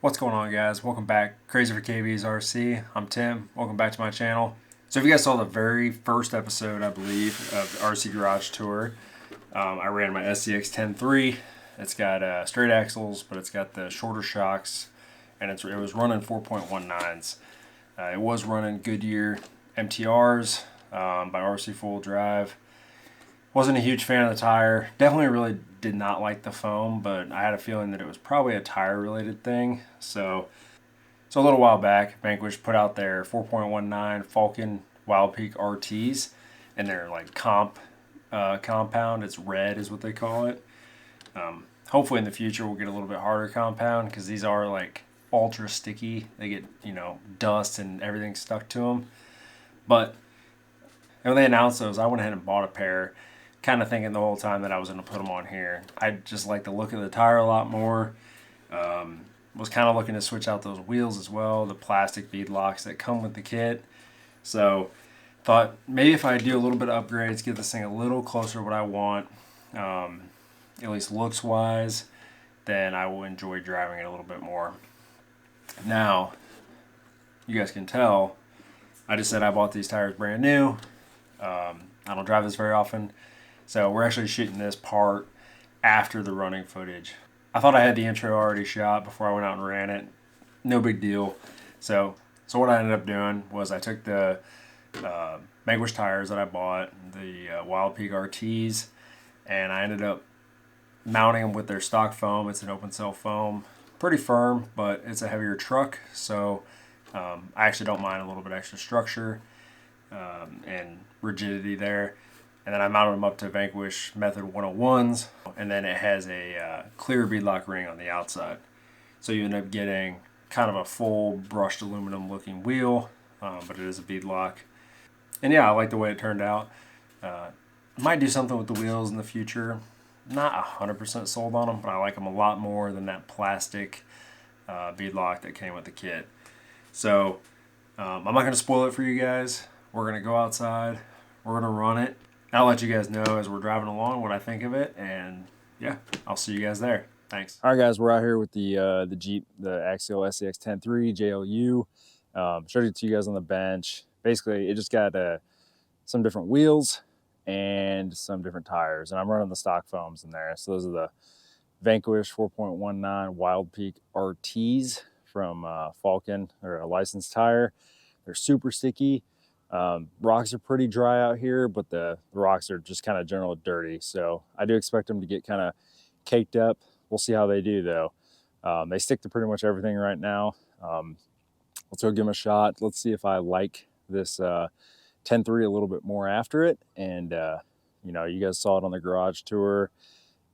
What's going on, guys? Welcome back. Crazy for KB's RC. I'm Tim. Welcome back to my channel. So if you guys saw the very first episode, I believe, of the RC Garage Tour, I ran my SCX 10.3. It's got straight axles, but it's got the shorter shocks, and it was running 4.19s. It was running Goodyear MTRs by RC Full Drive. Wasn't a huge fan of the tire. Definitely really did not like the foam, but I had a feeling that it was probably a tire related thing. So a little while back, Vanquish put out their 4.19 Falken Wildpeak RTs, and they're like compound. It's red is what they call it. Hopefully in the future we'll get a little bit harder compound, because these are like ultra sticky. They get, dust and everything stuck to them. But when they announced those, I went ahead and bought a pair, kind of thinking the whole time that I was going to put them on here. I just like the look of the tire a lot more. Was kind of looking to switch out those wheels as well, the plastic bead locks that come with the kit. So thought maybe if I do a little bit of upgrades, get this thing a little closer to what I want, at least looks wise, then I will enjoy driving it a little bit more. Now, you guys can tell, I just said I bought these tires brand new. I don't drive this very often, so we're actually shooting this part after the running footage. I thought I had the intro already shot before I went out and ran it. No big deal. So what I ended up doing was I took the Vanquish tires that I bought, the Wildpeak RTs, and I ended up mounting them with their stock foam. It's an open cell foam, pretty firm, but it's a heavier truck, so I actually don't mind a little bit extra structure and rigidity there. And then I mounted them up to Vanquish Method 101s, and then it has a clear beadlock ring on the outside. So you end up getting kind of a full brushed aluminum looking wheel, but it is a beadlock. And yeah, I like the way it turned out. Might do something with the wheels in the future. Not 100% sold on them, but I like them a lot more than that plastic beadlock that came with the kit. So I'm not going to spoil it for you guys. We're going to go outside. We're going to run it. I'll let you guys know as we're driving along what I think of it. And yeah, I'll see you guys there. Thanks. All right, guys, we're out here with the Jeep, the Axial SCX 10.3 JLU. Showed it to you guys on the bench. Basically, it just got some different wheels and some different tires. And I'm running the stock foams in there. So those are the Vanquish 4.19 Wildpeak RTs from Falken. They're a licensed tire. They're super sticky. Rocks are pretty dry out here, but the rocks are just kind of generally dirty. So I do expect them to get kind of caked up. We'll see how they do though. They stick to pretty much everything right now. Let's go give them a shot. Let's see if I like this 10.3 a little bit more after it. And, you guys saw it on the garage tour,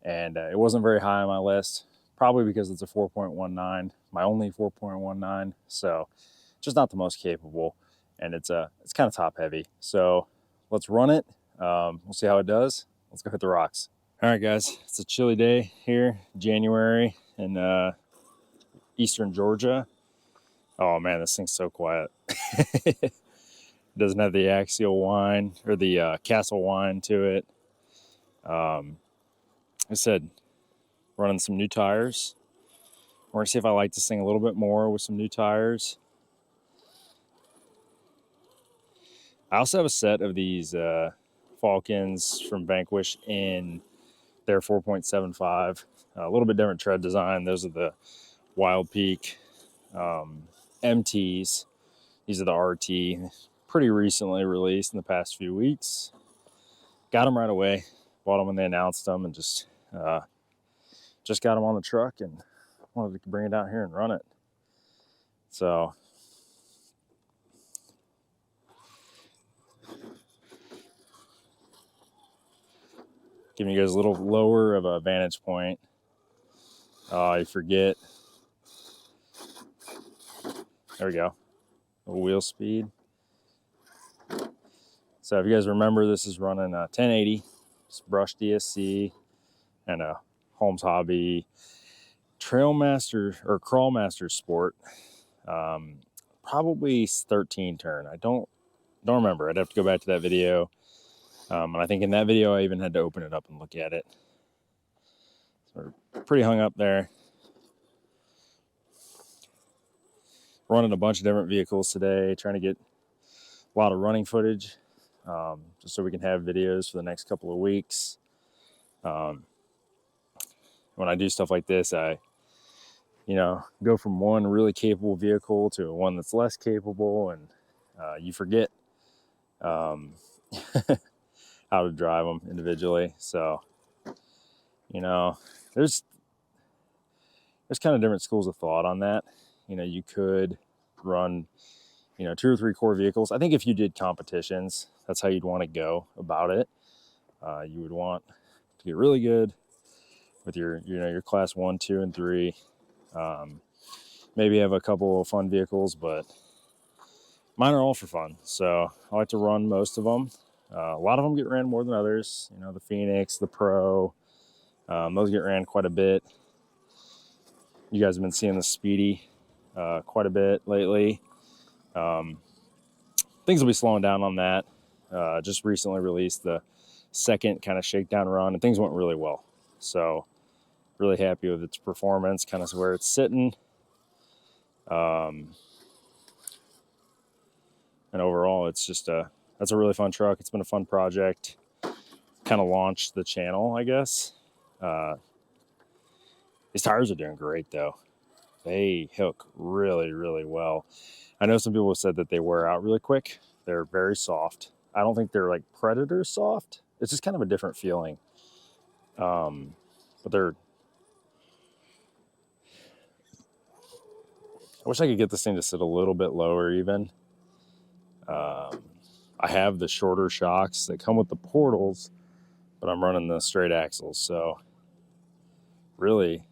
and it wasn't very high on my list, probably because it's a 4.19, my only 4.19. So just not the most capable. And it's kind of top heavy. So let's run it. We'll see how it does. Let's go hit the rocks. All right, guys, it's a chilly day here, January in Eastern Georgia. Oh man, this thing's so quiet. It doesn't have the axial whine or the castle whine to it. I said, running some new tires. We're gonna see if I like this thing a little bit more with some new tires. I also have a set of these Falkens from Vanquish in their 4.75. A little bit different tread design. Those are the Wildpeak MTs. These are the RT. Pretty recently released in the past few weeks. Got them right away. Bought them when they announced them, and just got them on the truck and wanted to bring it out here and run it. So giving you guys a little lower of a vantage point. You forget. There we go. A wheel speed. So if you guys remember, this is running a 1080, brushed DSC, and a Holmes Hobby Trailmaster or Crawlmaster Sport. Probably 13 turn. I don't remember. I'd have to go back to that video. And I think in that video, I even had to open it up and look at it. So we're pretty hung up there. running a bunch of different vehicles today, trying to get a lot of running footage, just so we can have videos for the next couple of weeks. When I do stuff like this, I go from one really capable vehicle to one that's less capable, and you forget how to drive them individually. So, there's kind of different schools of thought on that. You could run, 2 or 3 core vehicles. I think if you did competitions, that's how you'd want to go about it. You would want to get really good with your class 1, 2, and 3. Maybe have a couple of fun vehicles, but mine are all for fun. So I like to run most of them. A lot of them get ran more than others. The Phoenix, the Pro, those get ran quite a bit. You guys have been seeing the Speedy quite a bit lately. Things will be slowing down on that. Just recently released the second kind of shakedown run, and things went really well. So really happy with its performance, kind of where it's sitting. And overall, it's just that's a really fun truck. It's been a fun project. Kind of launched the channel, I guess. These tires are doing great, though. They hook really, really well. I know some people have said that they wear out really quick. They're very soft. I don't think they're like Predator soft. It's just kind of a different feeling. But they're... I wish I could get this thing to sit a little bit lower even. I have the shorter shocks that come with the portals, but I'm running the straight axles. So really,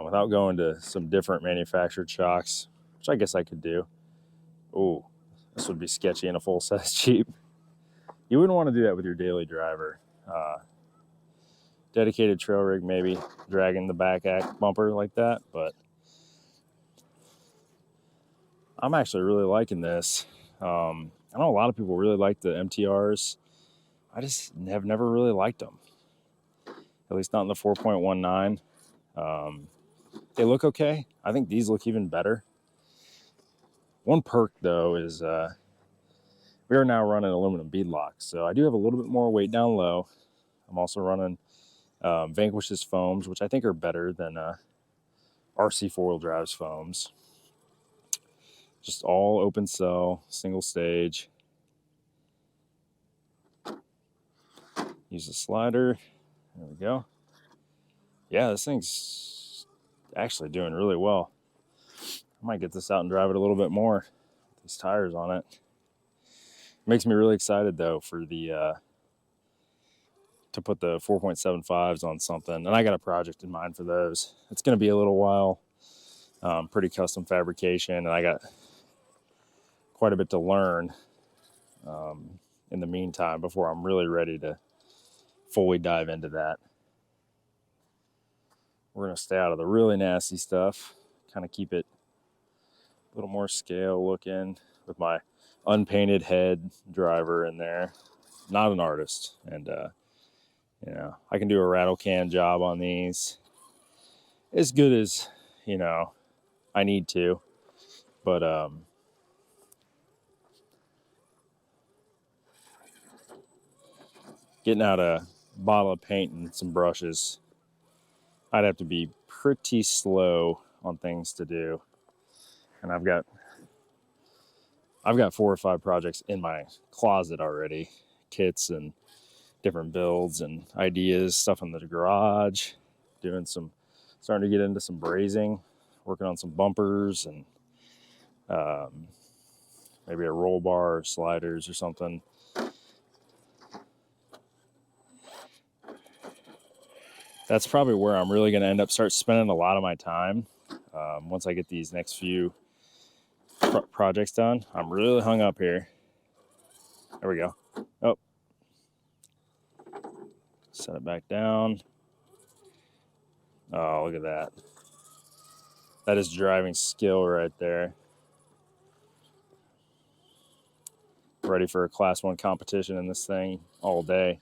without going to some different manufactured shocks, which I guess I could do. Oh, this would be sketchy in a full-size Jeep. You wouldn't want to do that with your daily driver. Dedicated trail rig, maybe dragging the back bumper like that, but I'm actually really liking this. I know a lot of people really like the MTRs. I just have never really liked them. At least not in the 4.19. They look okay. I think these look even better. One perk, though, is we are now running aluminum beadlocks. So I do have a little bit more weight down low. I'm also running Vanquish's foams, which I think are better than RC 4-wheel drive's foams. Just all open cell, single stage. Use the slider. There we go. Yeah, this thing's actually doing really well. I might get this out and drive it a little bit more. These tires on it. Makes me really excited though for the to put the 4.75s on something. And I got a project in mind for those. It's going to be a little while. Pretty custom fabrication, and I got quite a bit to learn in the meantime before I'm really ready to fully dive into that. We're going to stay out of the really nasty stuff, kind of keep it a little more scale looking with my unpainted head driver in there. Not an artist, and I can do a rattle can job on these as good as I need to, but getting out a bottle of paint and some brushes, I'd have to be pretty slow on things to do. And I've got 4 or 5 projects in my closet already, kits and different builds and ideas, stuff in the garage, starting to get into some brazing, working on some bumpers and maybe a roll bar or sliders or something. That's probably where I'm really going to end up spending a lot of my time once I get these next few projects done. I'm really hung up here. There we go. Oh, set it back down. Oh, look at that. That is driving skill right there. Ready for a class 1 competition in this thing all day.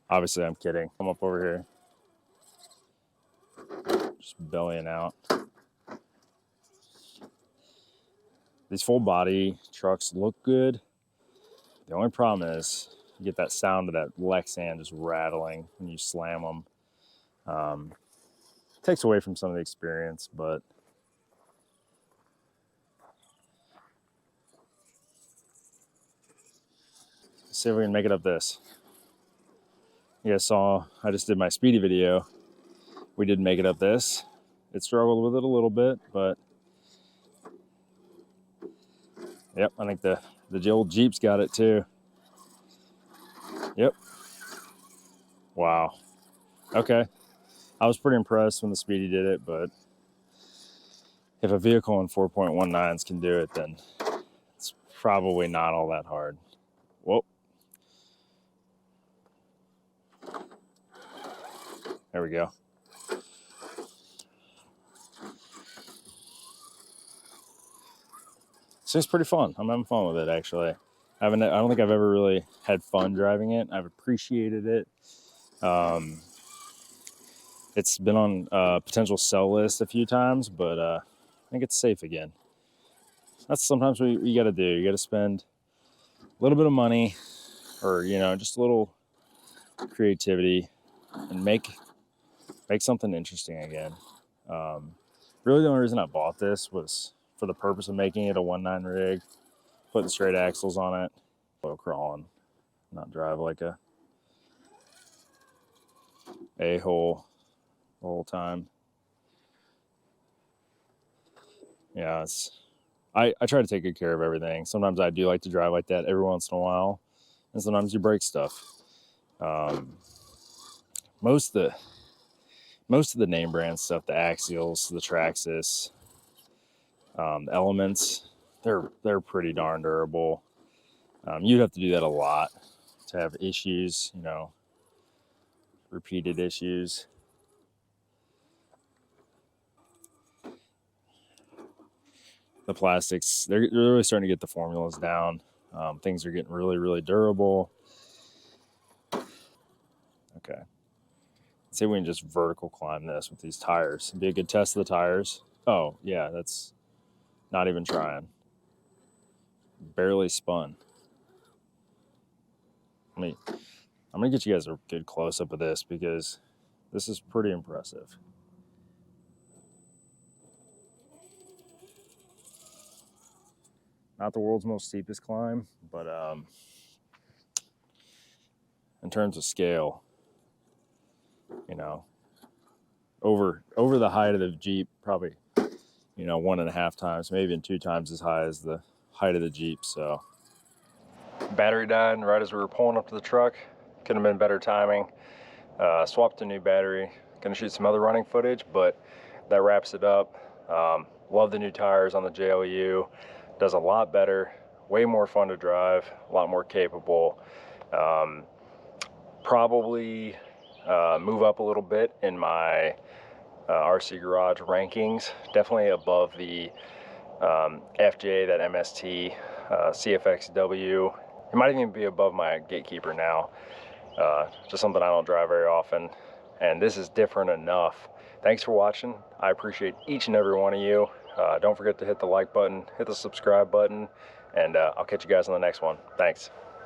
Obviously, I'm kidding. Come up over here. just bellying out. These full body trucks look good. The only problem is you get that sound of that Lexan just rattling when you slam them. Takes away from some of the experience, but let's see if we can make it up this. You guys saw I just did my speedy video. We did make it up this. It struggled with it a little bit, but yep, I think the old Jeep's got it too. Yep. Wow. Okay. I was pretty impressed when the Speedy did it, but if a vehicle in 4.19s can do it, then it's probably not all that hard. Whoa. There we go. So it's pretty fun. I'm having fun with it, actually. I don't think I've ever really had fun driving it. I've appreciated it. It's been on a potential sell list a few times, but I think it's safe again. That's sometimes what you got to do. You got to spend a little bit of money, or just a little creativity, and make something interesting again. Really, the only reason I bought this was for the purpose of making it a 1.9 rig, putting straight axles on it, low crawling, not drive like a a-hole the whole time. Yeah, I try to take good care of everything. Sometimes I do like to drive like that every once in a while, and sometimes you break stuff. Most of the name brand stuff, the Axials, the Traxxas, the Elements, they're pretty darn durable. You'd have to do that a lot to have issues, repeated issues. The plastics, they're really starting to get the formulas down. Things are getting really, really durable. Okay. Let's see if we can just vertical climb this with these tires. It'd be a good test of the tires. Oh, yeah, that's not even trying. Barely spun. I'm going to get you guys a good close-up of this because this is pretty impressive. Not the world's most steepest climb, but in terms of scale, over the height of the Jeep, probably, 1.5 times, maybe even 2 times as high as the height of the Jeep. So battery died right as we were pulling up to the truck. Couldn't have been better timing. Swapped a new battery. Gonna shoot some other running footage, but that wraps it up. Love the new tires on the JLU. Does a lot better, way more fun to drive, a lot more capable. Probably move up a little bit in my RC Garage rankings. Definitely above the FJ, that MST, CFXW. It might even be above my Gatekeeper now. Just something I don't drive very often, and this is different enough. Thanks for watching. I appreciate each and every one of you. Don't forget to hit the like button, hit the subscribe button, and I'll catch you guys on the next one. Thanks.